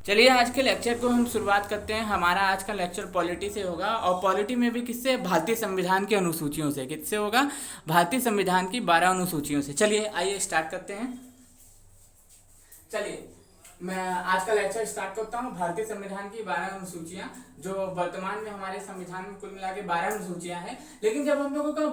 चलिए आज के लेक्चर को हम शुरुआत करते हैं। हमारा आज का लेक्चर पॉलिटी से होगा और पॉलिटी में भी किससे? भारतीय संविधान की अनुसूचियों से। किससे होगा? भारतीय संविधान की 12 अनुसूचियों से। चलिए आइए स्टार्ट करते हैं। चलिए मैं आज का लेक्चर स्टार्ट करता हूँ। भारतीय संविधान की 12 अनुसूचियाँ, जो वर्तमान में हमारे संविधान में कुल मिला के 12 अनुसूचियाँ हैं। लेकिन जब हम लोगों का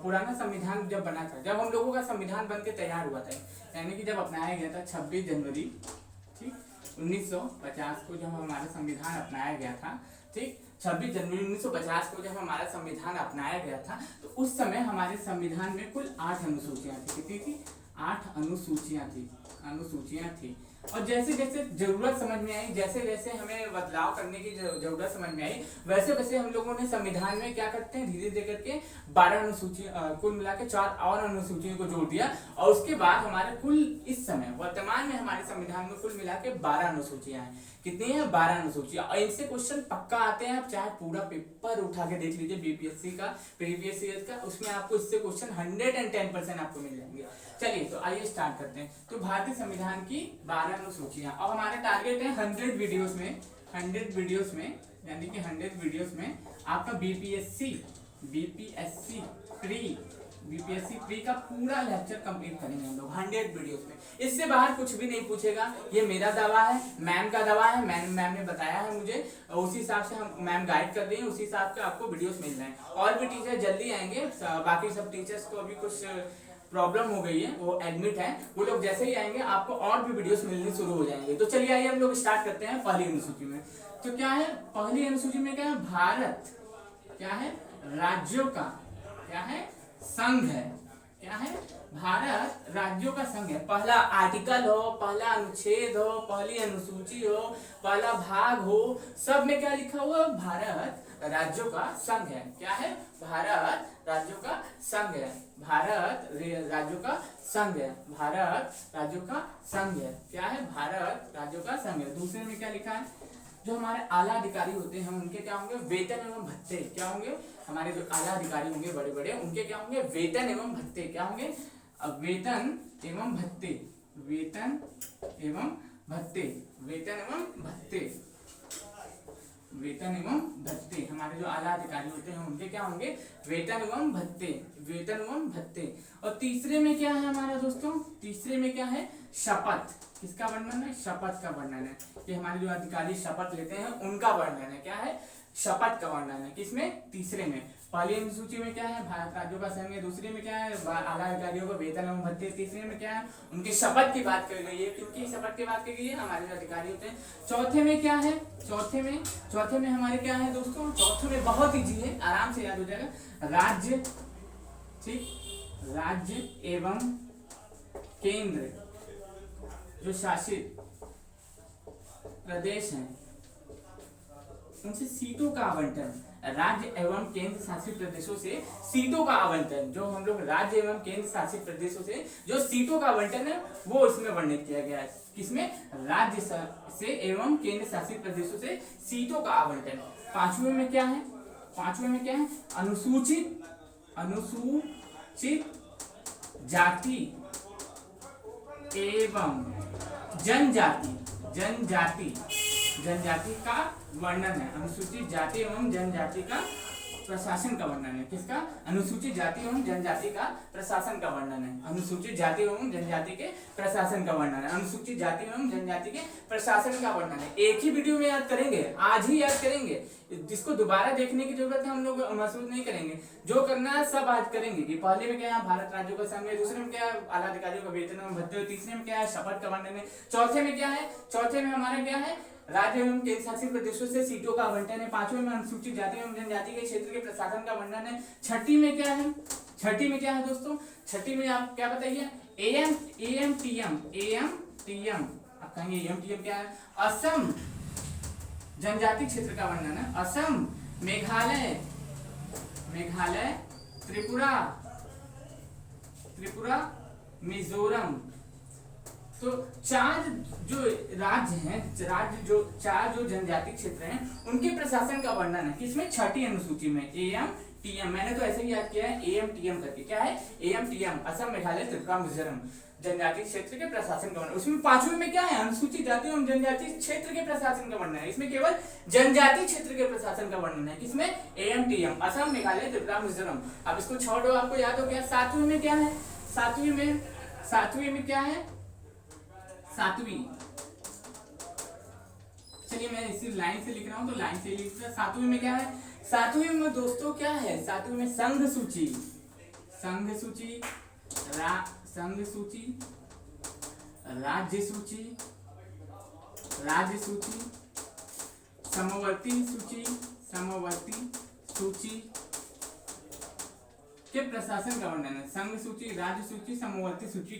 पुराना संविधान जब बना था, जब हम लोगों का संविधान बन के तैयार हुआ था, यानी कि जब अपनाया गया था 26 जनवरी ठीक 1950 को, जब हमारा संविधान अपनाया गया था, ठीक 26 जनवरी 1950 को जब हमारा संविधान अपनाया गया था, तो उस समय हमारे संविधान में कुल 8 अनुसूचियां थी। कितनी थी? 8 अनुसूचियां थी। और जैसे जैसे जरूरत समझ में आई, जैसे जैसे हमें बदलाव करने की जरूरत समझ में आई, वैसे वैसे हम लोगों ने संविधान में क्या करते हैं, धीरे धीरे करके 12 अनुसूचियां, कुल मिला के 4 और अनुसूचियों को जोड़ दिया। और उसके बाद हमारे कुल इस समय वर्तमान में हमारे संविधान में कुल मिला के 12 अनुसूचियां हैं। कितनी है? 12 अनुसूचियां। और इनसे क्वेश्चन पक्का आते हैं। आप चाहे पूरा पेपर उठा के देख लीजिए बीपीएससी का, प्रीवियस ईयर का, उसमें आपको इससे क्वेश्चन 110% आपको मिल जाएंगे। चलिए तो आइए स्टार्ट करते हैं। तो भारतीय संविधान की 12 अनुसूचियां। अब हमारा टारगेट है 100 वीडियोस में, यानी कि 100 वीडियोस में आपका बीपीएससी प्री का पूरा लेक्चर कंप्लीट करेंगे हम लोग 100 वीडियोस में। इससे बाहर कुछ भी नहीं पूछेगा, ये मेरा दावा है, मैम का दावा है। मैम ने बताया है मुझे, उसी हिसाब से हम मैम गाइड कर रही है, उसी हिसाब से आपको वीडियोस मिल रहे हैं। और भी टीचर जल्दी आएंगे, बाकी सब टीचर्स को अभी कुछ प्रॉब्लम हो गई है, वो एडमिट है। वो लोग जैसे ही आएंगे आपको और भी वीडियोस मिलने शुरू हो जाएंगे। तो चलिए आइए हम लोग स्टार्ट करते हैं पहली अनुसूची में। तो क्या है पहली अनुसूची में? क्या है? भारत क्या है? राज्यों का क्या है? संघ है। क्या है? भारत राज्यों का संघ है। पहला आर्टिकल हो, पहला अनुच्छेद हो, पहली अनुसूची हो, पहला भाग हो, सब में क्या लिखा हुआ? भारत राज्यों का संघ है। क्या है? भारत राज्यों का संघ है। भारत राज्यों का संघ है। भारत राज्यों का संघ है। क्या है? भारत राज्यों का संघ है। दूसरे में क्या लिखा है? जो हमारे आला अधिकारी होते हैं उनके क्या होंगे? वेतन एवं भत्ते। क्या होंगे? हमारे जो आला अधिकारी होंगे बड़े बड़े, उनके क्या होंगे? वेतन एवं भत्ते। क्या होंगे? वेतन एवं भत्ते। वेतन एवं भत्ते। वेतन एवं भत्ते। वेतन एवं भत्ते। हमारे जो आला अधिकारी होते हैं उनके क्या होंगे? वेतन एवं भत्ते। वेतन एवं भत्ते। और तीसरे में क्या है हमारा दोस्तों? तीसरे में क्या है? शपथ। किसका वर्णन है? शपथ का वर्णन है। कि हमारे जो अधिकारी शपथ लेते हैं उनका वर्णन है। क्या है? शपथ का वर्णन है। किसमें? तीसरे में। पहली अनुसूची में क्या है? भारत राज्यों का संघ है। दूसरे में क्या है? आला अधिकारियों को वेतन एवं भत्ते। तीसरे में क्या है? उनकी शपथ की बात करी गई है। किनकी शपथ की बात करी गई है? हमारे जो अधिकारी होते हैं। चौथे में क्या है? चौथे में हमारे क्या है दोस्तों? चौथे में बहुत ईजी है, आराम से याद हो जाएगा। राज्य, ठीक, राज्य एवं केंद्र जो शासित प्रदेश हैं उनसे सीटों का आवंटन। राज्य एवं केंद्र शासित प्रदेशों से सीटों का आवंटन, जो हम लोग राज्य एवं केंद्र शासित प्रदेशों से जो सीटों का आवंटन है वो इसमें वर्णित किया गया है। किसमें? राज्य से एवं केंद्र शासित प्रदेशों से सीटों का आवंटन। पांचवें में क्या है? अनुसूचित जाति एवं जनजाति का वर्णन है। अनुसूचित जाति एवं जनजाति का प्रशासन का वर्णन है। किसका? अनुसूचित जाति एवं जनजाति का प्रशासन का वर्णन है। अनुसूचित जाति एवं जनजाति के प्रशासन का वर्णन है। अनुसूचित जाति एवं जनजाति के प्रशासन का वर्णन है। एक ही वीडियो में याद करेंगे, आज ही याद करेंगे, जिसको दोबारा देखने की जरूरत है हम लोग महसूस नहीं करेंगे। जो करना है सब आज करेंगे। कि पहले में क्या है? भारत राज्यों का संघ है। दूसरे में क्या है? आला अधिकारियों का वेतन एवं भत्ते। तीसरे में क्या है? शपथ का वर्णन है। चौथे में क्या है? चौथे में हमारा क्या है? राज्य एवं केंद्र शासित प्रदेशों से सीटों का आवंटन है। पांचवें में अनुसूचित जाति एवं जनजाति के क्षेत्र के प्रशासन का वर्णन है। छठी में क्या है? छठी में क्या है दोस्तों? छठी में आप क्या बताइए? एएमटीएम। आप कहेंगे एएमटीएम क्या है? असम जनजाति क्षेत्र का वर्णन है। असम, मेघालय, त्रिपुरा, मिजोरम। तो चार जो राज्य हैं, चार जो जनजाति क्षेत्र हैं उनके प्रशासन का वर्णन है। किसमें? छठी अनुसूची में। एएमटीएम, मैंने तो ऐसे ही याद किया है एएमटीएम करके। क्या है? एएमटीएम, असम, मेघालय, त्रिपुरा, मिजोरम। जनजातीय क्षेत्र के प्रशासन का वर्णन। उसमें पांचवें में क्या है, अनुसूचित जाति एवं जनजातीय क्षेत्र के प्रशासन का वर्णन है। इसमें केवल जनजातीय क्षेत्र के प्रशासन का वर्णन है। किसमें, एएमटीएम, असम, मेघालय, त्रिपुरा, मिजोरम। अब इसको छोड़ो, आपको याद हो गया। सातवीं में क्या है, सातवीं में क्या है, सातवीं, चलिए मैं इसी लाइन से लिख रहा हूं तो लाइन से लिख रहा हूं। सातवीं में क्या है, सातवीं में दोस्तों क्या है, सातवीं में संघ सूची, संघ सूची, संघ सूची, राज्य सूची, राज्य सूची, समवर्ती सूची, समवर्ती सूची के प्रशासन का वर्णन है। संघ सूची, राज्य सूची, समवर्ती सूची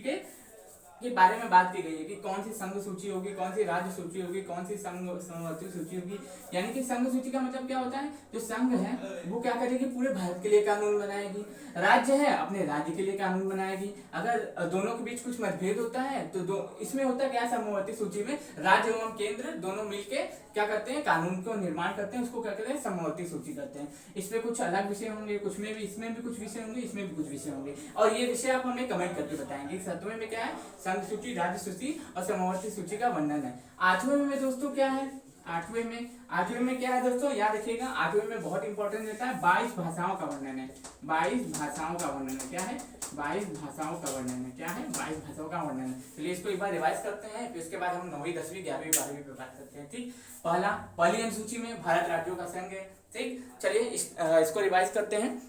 के बारे में बात की गई है कि कौन सी संघ सूची होगी, कौन सी राज्य सूची होगी, कौन सी समवर्ती सूची होगी। यानी कि संघ सूची का मतलब क्या होता है, जो संघ है वो क्या करेगी, पूरे भारत के लिए कानून बनाएगी। राज्य है अपने राज्य के लिए कानून बनाएगी। अगर दोनों के बीच कुछ मतभेद होता है तो इसमें होता क्या, समवर्ती सूची में राज्य एवं केंद्र दोनों मिलके क्या करते हैं, कानून को निर्माण करते हैं, उसको क्या कहते हैं, समवर्ती सूची करते हैं। इसमें कुछ अलग विषय होंगे, कुछ में भी, इसमें भी कुछ विषय होंगे, इसमें भी कुछ विषय होंगे, और ये विषय आप हमें कमेंट करके बताएंगे। सातवें में क्या है, संघ सूची, राज्य सूची और समवर्ती सूची का वर्णन है। आठवें में दोस्तों क्या है, आठवें में क्या है दोस्तों, याद रखिएगा। आठवें में बहुत इंपॉर्टेंट रहता है, 22 भाषाओं का वर्णन है। 22 भाषाओं का वर्णन है। क्या है, 22 भाषाओं का वर्णन है। क्या है, 22 भाषाओं का वर्णन है। चलिए इसको एक बार रिवाइज करते हैं, फिर उसके बाद हम 9वीं 10वीं 11वीं 12वीं पे बात करते हैं। ठीक, पहली अनुसूची में भारत राज्यों का संघ है। ठीक, चलिए इसको रिवाइज करते हैं,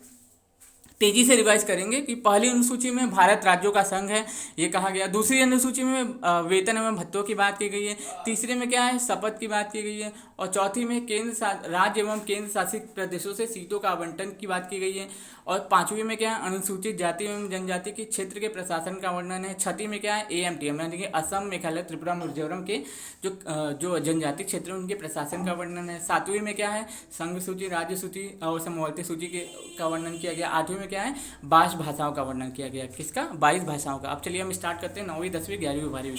तेजी से रिवाइज करेंगे कि पहली अनुसूची में भारत राज्यों का संघ है, ये कहा गया। दूसरी अनुसूची में वेतन एवं भत्तों की बात की गई है। तीसरे में क्या है, शपथ की बात की गई है। और चौथी में राज्य एवं केंद्र शासित प्रदेशों से सीटों का आवंटन की बात की गई है। और पांचवी में क्या है, अनुसूचित जाति एवं जनजाति के क्षेत्र के प्रशासन का वर्णन है। छठी में क्या है, एएमटीएम यानी कि असम, मेघालय, त्रिपुरा, मिजोरम के जो जनजातीय क्षेत्र हैं उनके प्रशासन का वर्णन है। सातवीं में क्या है, संघ सूची, राज्य सूची और समवर्ती सूची का वर्णन किया गया। आठवीं में क्या है, 22 भाषाओं का वर्णन किया गया। किसका, 22 भाषाओं का। अब चलिए हम स्टार्ट करते हैं 9वीं 10वीं 11वीं 12वीं को।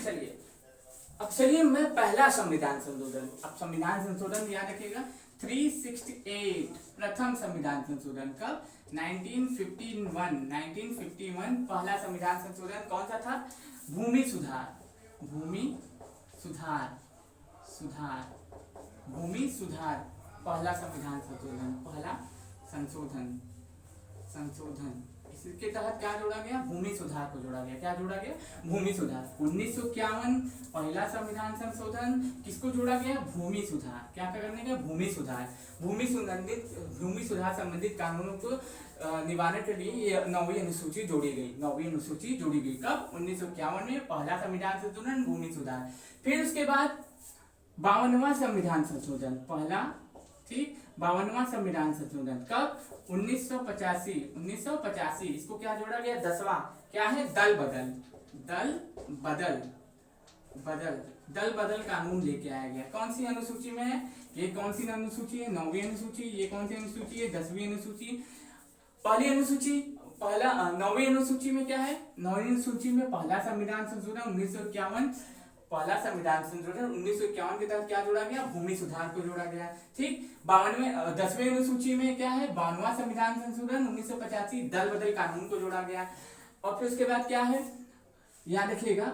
चलिए चलिए मैं पहला संविधान संशोधन, अब संविधान संशोधन याद रखिएगा 368, प्रथम संविधान संशोधन कब, 1951 पहला संविधान संशोधन कौन सा था, भूमि सुधार, पहला संविधान संशोधन, पहला संशोधन इसके तहत क्या जोड़ा गया, भूमि सुधार को जोड़ा गया। क्या जोड़ा गया, भूमि सुधार। 1951 पहला संविधान संशोधन, किसको जोड़ा गया, भूमि सुधार। क्या करने का, भूमि सुधार। भूमि सुधार संबंधित कानूनों को निवारण के लिए ये 9वीं अनुसूची जोड़ी गई। 9वीं अनुसूची जोड़ी गई कब, 1951 में पहला संविधान संशोधन, भूमि सुधार। फिर उसके बाद 52वां संविधान संशोधन, पहला, ठीक, 52वां संविधान संशोधन कब, 1985। इसको क्या जोड़ा गया, 10वां, क्या है, दल बदल कानून लेके आया गया। कौन सी अनुसूची में है, ये कौन सी अनुसूची है, 9वीं अनुसूची। ये कौन सी अनुसूची है, 10वीं अनुसूची। पहली अनुसूची, पहला 9वीं अनुसूची में क्या है, 9वीं अनुसूची में पहला संविधान संशोधन 1951, पहला संविधान संशोधन 1951 के तहत क्या जोड़ा गया, भूमि सुधार को जोड़ा गया। ठीक, 10वीं अनुसूची में क्या है, 52वां संविधान संशोधन 1985, दल बदल कानून को जोड़ा गया। और फिर उसके बाद क्या है, याद रखिएगा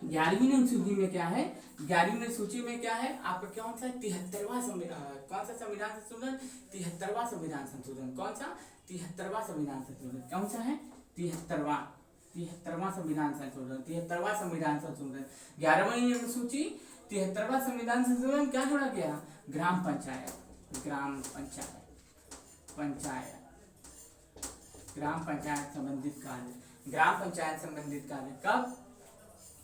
11वीं अनुसूची में क्या है, 11वीं अनुसूची में क्या है आपका, कौन सा, 73वां संविधान, कौन सा संविधान संशोधन, 73वां संविधान संशोधन। कौन सा, 73वां संविधान संशोधन। कौन सा है, 73वां संविधान संशोधन, 73वां संविधान संशोधन। 11वीं अनुसूची 73वां संविधान संशोधन क्या जोड़ा गया, ग्राम पंचायत संबंधित कार्य कब,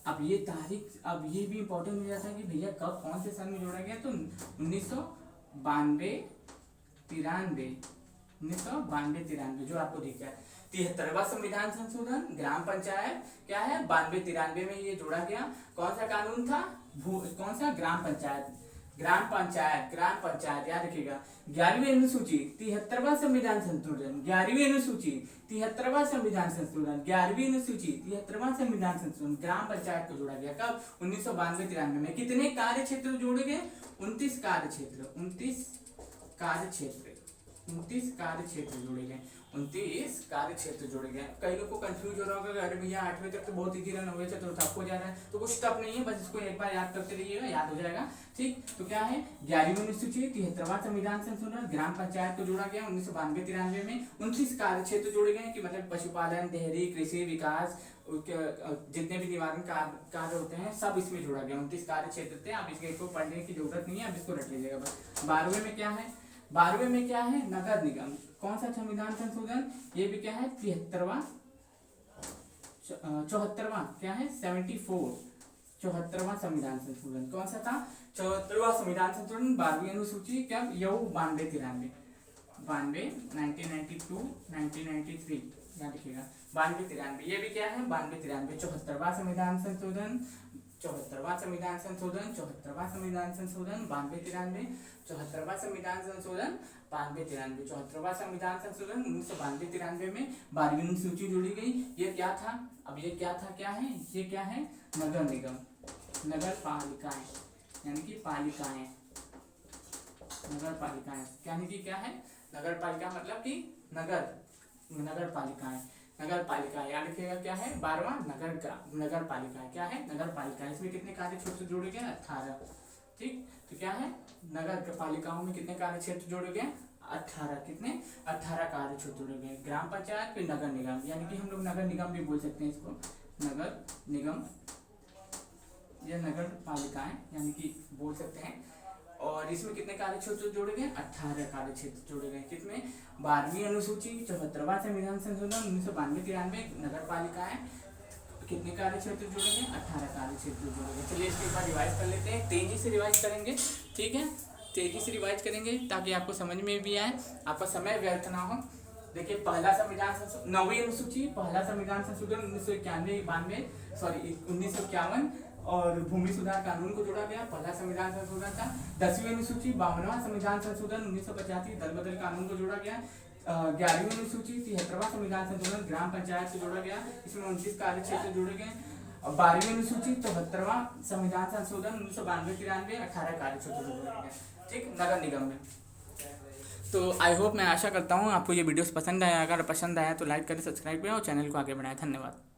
अब ये तारीख, अब ये भी इंपॉर्टेंट हो जाता है कि भैया कब कौन से सन में जोड़ा गया, तो 1992-93 जो आपको दिख रहा है। 73वां संविधान संशोधन, ग्राम पंचायत क्या है, 92-93 में ये जोड़ा गया। कौन सा कानून था, कौन सा, ग्राम ग्राम पंचायत याद रखिएगा। 11वीं अनुसूची 73वां संविधान संशोधन, 11वीं अनुसूची 73वां संविधान संशोधन, 11वीं अनुसूची 73वां संविधान संशोधन। ग्राम पंचायत को जोड़ा गया कब? 1992-93 में। कितने कार्य क्षेत्र जोड़े गए? 29 कार्य क्षेत्र, 29 कार्य क्षेत्र, 29 कार्य क्षेत्र जोड़े गए, 29 कार्य क्षेत्र जोड़े गए। कई लोग को कंफ्यूज हो रहा होगा, अरे भैया 8वीं तक तो बहुत इजी रन हो गया, चतुर्थ आपको जा रहा है, तो कुछ टफ नहीं है, बस इसको एक बार याद करते रहिएगा, याद हो जाएगा। ठीक, तो क्या है? 11वीं अनुसूची 73वां संविधान संशोधन, ग्राम पंचायत को जोड़ा गया 1992-93 में। 29 कार्य क्षेत्र जोड़े गए कि मतलब पशुपालन, डेयरी, कृषि विकास, जितने भी निवारण कार्य होते हैं सब इसमें जोड़ा गया। 29 कार्य क्षेत्र थे। आप इसको पढ़ने की जरूरत नहीं है, आप इसको रख लीजिएगा बस। 12वें में क्या है? 12वें में क्या है? नगर निगम। कौन सा संविधान संशोधन? ये भी क्या है? 74वां क्या है? 74वां संविधान संशोधन। कौन सा था? 74वां संविधान संशोधन। 12वीं अनुसूची कब? यू 92-93, 1992-1993 याद रखिएगा। 92-93 ये भी क्या है? 92-93 74वां संविधान संशोधन, 74वां संविधान संशोधन, 74वां संविधान संशोधन, 92-93, 74वां संविधान संशोधन, 92-93, 74वां संविधान संशोधन 1992-93 में 12वीं अनुसूची जोड़ी गई। ये क्या था? अब ये क्या था? क्या है? ये क्या है? नगर निगम, नगर पालिकाएं, यानी कि पालिकाएं, नगर पालिकाएं, यानी कि क्या है? नगर पालिका मतलब कि नगर पालिकाएं, नगर पालिका याद रखिएगा। क्या है? 12वां नगर पालिका। क्या है? नगर पालिका। इसमें कितने कार्य क्षेत्र जोड़े गए? 18। ठीक, तो क्या है? नगर पालिकाओं में कितने कार्य क्षेत्र जोड़े गए? 18। कितने? 18 कार्य क्षेत्र जोड़े गए। ग्राम पंचायत फिर नगर निगम, यानी कि हम लोग नगर निगम भी बोल सकते हैं इसको, नगर निगम या नगर पालिकाएं यानी कि बोल सकते हैं। और इसमें कितने कार्य क्षेत्र जोड़े गए? 18 कार्य क्षेत्र जोड़े गए। कितने? 12वीं अनुसूची 74वां संविधान संशोधन 1992-93 नगर पालिकाएं कितने कार्य क्षेत्र जोड़े गए? 18 कार्य क्षेत्र जोड़े गए। चलिए इसके ऊपर रिवाइज कर लेते हैं, तेजी से रिवाइज करेंगे। ठीक है, तेजी से रिवाइज करेंगे ताकि आपको समझ में भी आए, आपका समय व्यर्थ ना हो। देखिए, पहला संविधान संशोधन 9वीं अनुसूची पहला संविधान संशोधन 1951 और भूमि सुधार कानून को जोड़ा गया, पहला संविधान संशोधन था। 10वीं अनुसूची 52वां संविधान संशोधन 1985 दल बदल कानून को जोड़ा गया। 11वीं अनुसूची 73वां संविधान संशोधन ग्राम पंचायत को जोड़ा गया, इसमें 29 कार्य क्षेत्र जोड़े गए। और 12वीं अनुसूची 74वां संविधान संशोधन 1992-93 18 कार्य क्षेत्र जोड़े गए। ठीक, नगर निगम में। तो आई होप, मैं आशा करता हूँ आपको ये वीडियोस पसंद आया। अगर पसंद आया तो लाइक करें, सब्सक्राइब करें और चैनल को आगे बढ़ाएं। धन्यवाद।